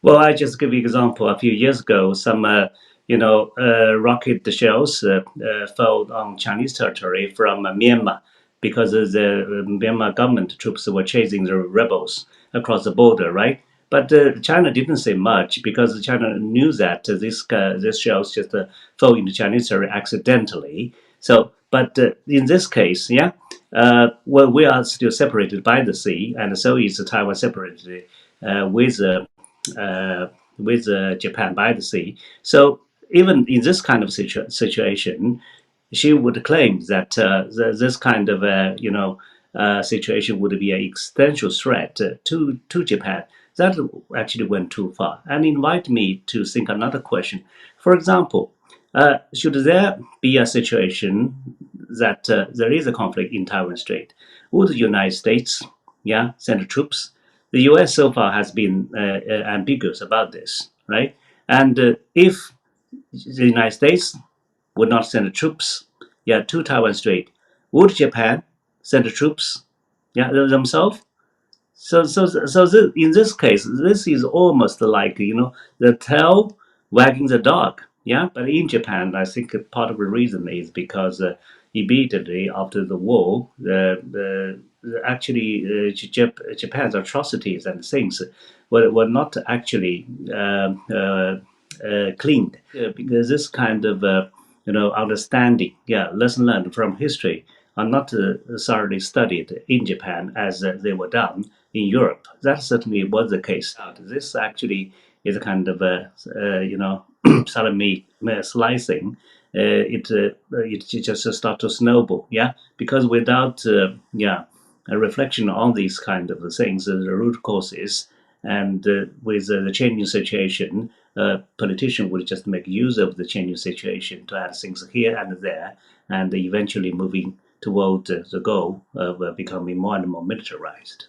Well, I just give you an example. A few years ago, some rocket shells fell on Chinese territory from Myanmar because the Myanmar government troops were chasing the rebels across the border, right? But China didn't say much because China knew that this shells just fell into Chinese territory accidentally. So, but in this case, yeah, well, we are still separated by the sea, and so is Taiwan separated with uh, Japan by the sea. So even in this kind of situation, she would claim that this kind of situation would be an existential threat to Japan. That actually went too far and invite me to think another question. For example, should there be a situation that there is a conflict in Taiwan Strait? Would the United States, yeah, send troops? The U.S. so far has been ambiguous about this, right? And if the United States would not send troops, yeah, to Taiwan Strait, would Japan send troops, yeah, themselves? So in this case, this is almost like the tail wagging the dog. Yeah, but in Japan, I think part of the reason is because immediately after the war, actually Japan's atrocities and things were not actually cleaned because this kind of understanding, yeah, lesson learned from history are not thoroughly studied in Japan as they were done in Europe. That certainly was the case. This actually is a kind of salami slicing. It just start to snowball, yeah, because without a reflection on these kind of things, the root causes, and with the changing situation, politician would just make use of the changing situation to add things here and there, and eventually moving toward the goal of becoming more and more militarized.